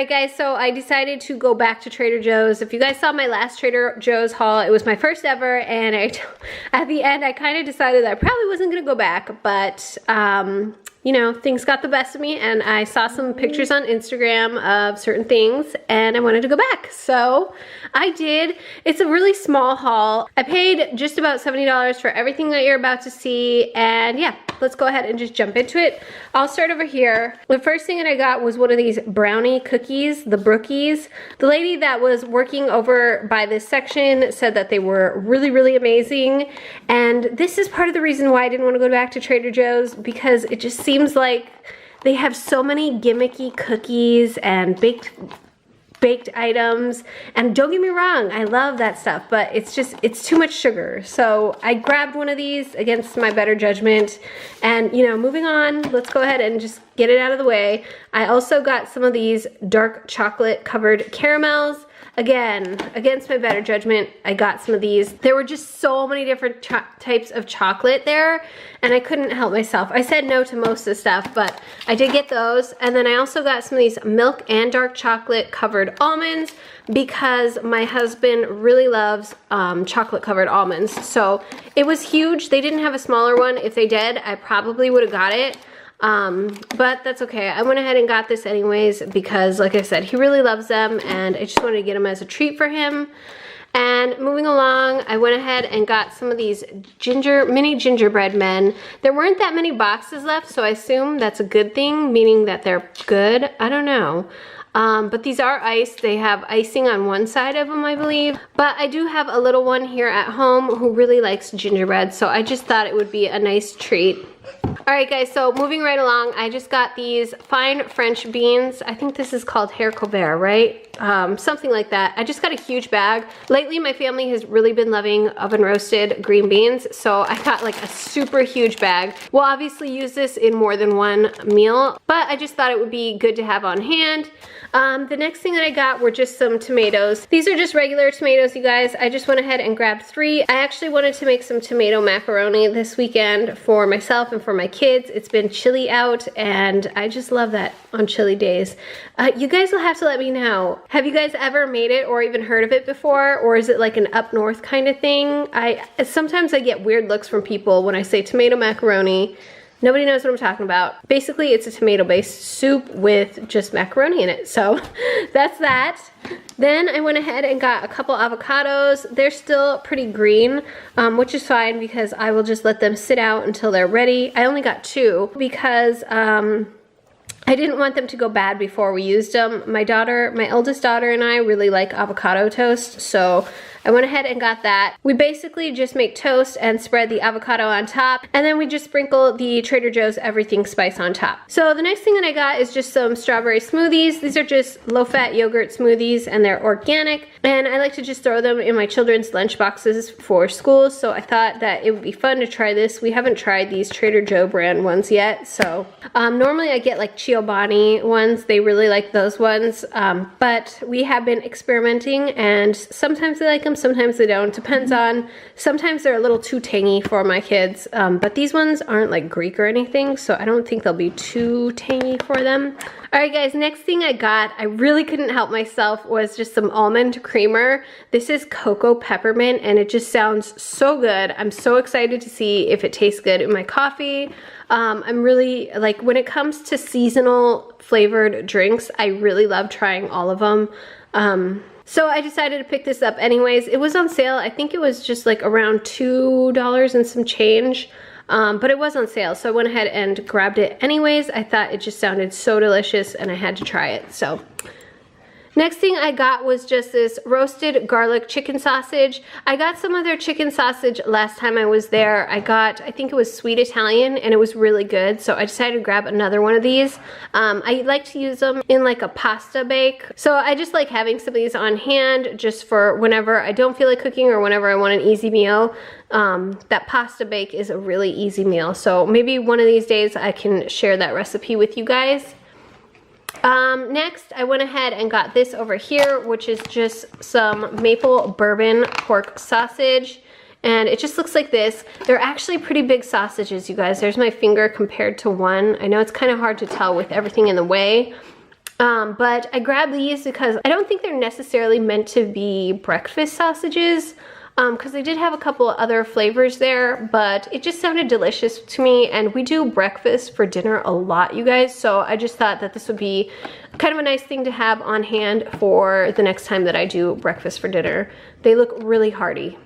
Alright guys, so I decided to go back to Trader Joe's. If you guys saw my last Trader Joe's haul, it was my first ever, and at the end I kind of decided that I probably wasn't going to go back, but you know, things got the best of me, and I saw some pictures on Instagram of certain things, and I wanted to go back. So I did. It's a really small haul. I paid just about $70 for everything that you're about to see, and yeah, let's go ahead and just jump into it. I'll start over here. The first thing that I got was one of these brownie cookies, the Brookies. The lady that was working over by this section said that they were really, really amazing, and this is part of the reason why I didn't want to go back to Trader Joe's, because it just seems like they have so many gimmicky cookies and baked items, and don't get me wrong, I love that stuff, but it's too much sugar. So I grabbed one of these against my better judgment, and you know, moving on, let's go ahead and just get it out of the way. I also got some of these dark chocolate covered caramels. Again, against my better judgment, I got some of these. There were just so many different types of chocolate there, and I couldn't help myself. I said no to most of the stuff, but I did get those. And then I also got some of these milk and dark chocolate covered almonds, because my husband really loves chocolate covered almonds. So it was huge. They didn't have a smaller one. If they did, I probably would have got it. But that's okay. I went ahead and got this anyways because, like I said, he really loves them, and I just wanted to get them as a treat for him. And moving along, I went ahead and got some of these mini gingerbread men. There weren't that many boxes left, so I assume that's a good thing, meaning that they're good. I don't know. But these are iced. They have icing on one side of them, I believe. But I do have a little one here at home who really likes gingerbread, so I just thought it would be a nice treat. Alright guys, so moving right along, I just got these fine French beans. I think this is called haricots verts, right? Something like that. I just got a huge bag. Lately, my family has really been loving oven roasted green beans, so I got like a super huge bag. We'll obviously use this in more than one meal, but I just thought it would be good to have on hand. The next thing that I got were just some tomatoes. These are just regular tomatoes, you guys. I just went ahead and grabbed 3. I actually wanted to make some tomato macaroni this weekend for myself and for my kids. It's been chilly out, and I just love that on chilly days. You guys will have to let me know. Have you guys ever made it or even heard of it before, or is it like an up north kind of thing? Sometimes I get weird looks from people when I say tomato macaroni. Nobody knows what I'm talking about. Basically, it's a tomato-based soup with just macaroni in it. So that's that. Then I went ahead and got a couple avocados. They're still pretty green, which is fine because I will just let them sit out until they're ready. I only got 2 because I didn't want them to go bad before we used them. My eldest daughter and I really like avocado toast, so I went ahead and got that. We basically just make toast and spread the avocado on top, and then we just sprinkle the Trader Joe's everything spice on top. So the next thing that I got is just some strawberry smoothies. These are just low-fat yogurt smoothies, and they're organic, and I like to just throw them in my children's lunch boxes for school, so I thought that it would be fun to try this. We haven't tried these Trader Joe brand ones yet, so normally I get like Chobani ones. They really like those ones, but we have been experimenting, and sometimes they like them, sometimes they don't. Depends on, sometimes they're a little too tangy for my kids, but these ones aren't like Greek or anything, so I don't think they'll be too tangy for them. Alright guys, next thing I got, I really couldn't help myself, was just some almond creamer. This is cocoa peppermint, and it just sounds so good. I'm so excited to see if it tastes good in my coffee. I'm really, like, when it comes to seasonal flavored drinks, I really love trying all of them. So I decided to pick this up anyways. It was on sale. I think it was just like around $2 and some change. But it was on sale, so I went ahead and grabbed it anyways. I thought it just sounded so delicious, and I had to try it. So next thing I got was just this roasted garlic chicken sausage. I got some of their chicken sausage last time I was there. I think it was sweet Italian, and it was really good, so I decided to grab another one of these. I like to use them in like a pasta bake, so I just like having some of these on hand just for whenever I don't feel like cooking or whenever I want an easy meal. That pasta bake is a really easy meal, so maybe one of these days I can share that recipe with you guys. Next, I went ahead and got this over here, which is just some maple bourbon pork sausage, and it just looks like this. They're actually pretty big sausages, you guys. There's my finger compared to one. I know it's kind of hard to tell with everything in the way, But I grabbed these because I don't think they're necessarily meant to be breakfast sausages, because they did have a couple of other flavors there, but it just sounded delicious to me, and we do breakfast for dinner a lot, you guys, so I just thought that this would be kind of a nice thing to have on hand for the next time that I do breakfast for dinner. They look really hearty.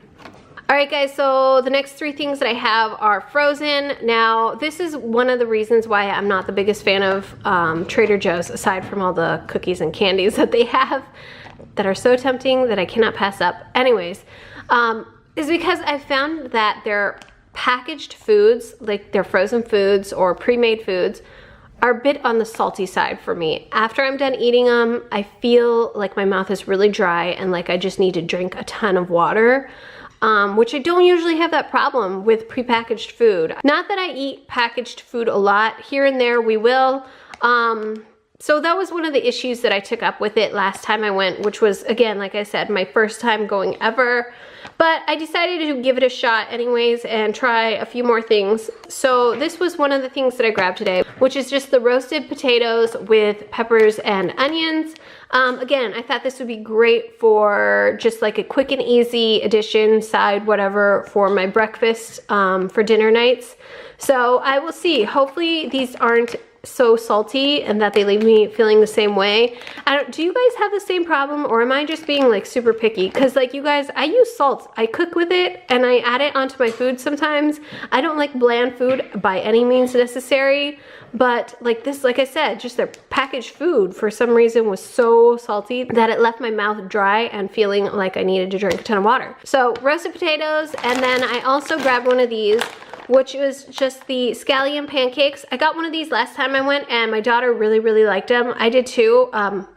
Alright guys, so the next three things that I have are frozen. Now, this is one of the reasons why I'm not the biggest fan of Trader Joe's, aside from all the cookies and candies that they have that are so tempting that I cannot pass up. Anyways, is because I found that their packaged foods, like their frozen foods or pre-made foods, are a bit on the salty side for me. After I'm done eating them, I feel like my mouth is really dry and like I just need to drink a ton of water. Which I don't usually have that problem with prepackaged food. Not that I eat packaged food a lot. Here and there we will. So that was one of the issues that I took up with it last time I went, which was, again, like I said, my first time going ever. But I decided to give it a shot anyways and try a few more things. So this was one of the things that I grabbed today, which is just the roasted potatoes with peppers and onions. Again, I thought this would be great for just like a quick and easy addition, side, whatever, for my breakfast for dinner nights. So I will see. Hopefully these aren't so salty and that they leave me feeling the same way. Do you guys have the same problem, or am I just being like super picky? Because like you guys, I use salt. I cook with it and I add it onto my food sometimes. I don't like bland food by any means necessary, but like this, like I said, just their packaged food for some reason was so salty that it left my mouth dry and feeling like I needed to drink a ton of water. So roasted potatoes, and then I also grabbed one of these, which was just the scallion pancakes. I got one of these last time I went and my daughter really, really liked them. I did too.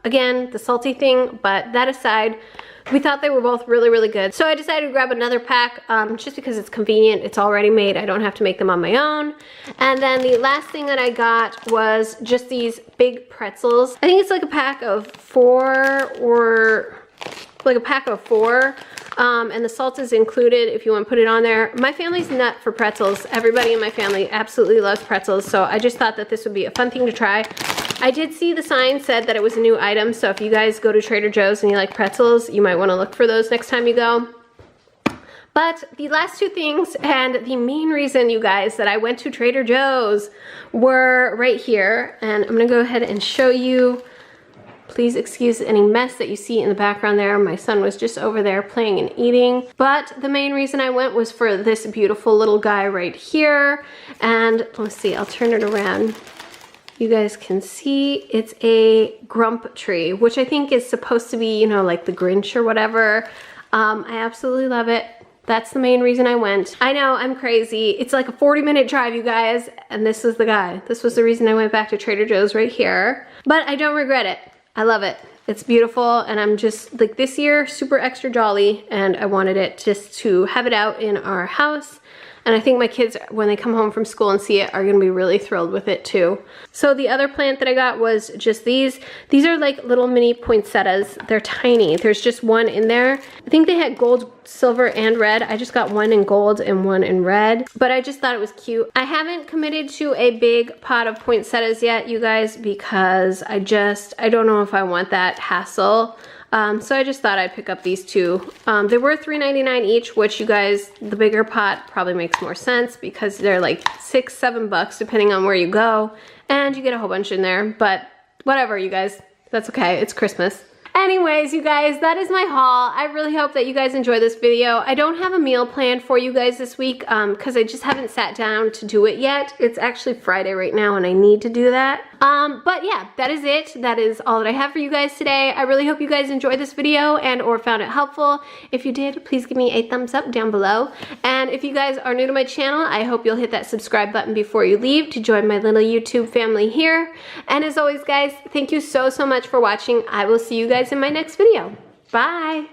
Again, the salty thing, but that aside, we thought they were both really, really good. So I decided to grab another pack just because it's convenient. It's already made. I don't have to make them on my own. And then the last thing that I got was just these big pretzels. I think it's like a pack of four, or like a pack of four. And the salt is included if you want to put it on there. My family's nut for pretzels. Everybody in my family absolutely loves pretzels, so I just thought that this would be a fun thing to try. I did see the sign said that it was a new item, so if you guys go to Trader Joe's and you like pretzels, you might want to look for those next time you go. But the last two things, and the main reason, you guys, that I went to Trader Joe's were right here, and I'm going to go ahead and show you. Please excuse any mess that you see in the background there. My son was just over there playing and eating. But the main reason I went was for this beautiful little guy right here. And let's see, I'll turn it around. You guys can see it's a grump tree, which I think is supposed to be, you know, like the Grinch or whatever. I absolutely love it. That's the main reason I went. I know, I'm crazy. It's like a 40-minute drive, you guys, and this is the guy. This was the reason I went back to Trader Joe's right here. But I don't regret it. I love it. It's beautiful, and I'm just like this year super extra jolly, and I wanted it just to have it out in our house. And I think my kids, when they come home from school and see it, are gonna be really thrilled with it too. So the other plant that I got was just these. These are like little mini poinsettias. They're tiny. There's just one in there. I think they had gold, silver, and red. I just got one in gold and one in red, but I just thought it was cute. I haven't committed to a big pot of poinsettias yet, you guys, because I don't know if I want that hassle. So I just thought I'd pick up these two. They were $3.99 each, which, you guys, the bigger pot probably makes more sense because they're like $6, $7 depending on where you go, and you get a whole bunch in there. But whatever, you guys, that's okay. It's Christmas. Anyways, you guys, that is my haul. I really hope that you guys enjoy this video. I don't have a meal planned for you guys this week because I just haven't sat down to do it yet. It's actually Friday right now and I need to do that. But yeah, that is it. That is all that I have for you guys today. I really hope you guys enjoyed this video and or found it helpful. If you did, please give me a thumbs up down below. And if you guys are new to my channel, I hope you'll hit that subscribe button before you leave to join my little YouTube family here. And as always, guys, thank you so much for watching. I will see you guys in my next video. Bye!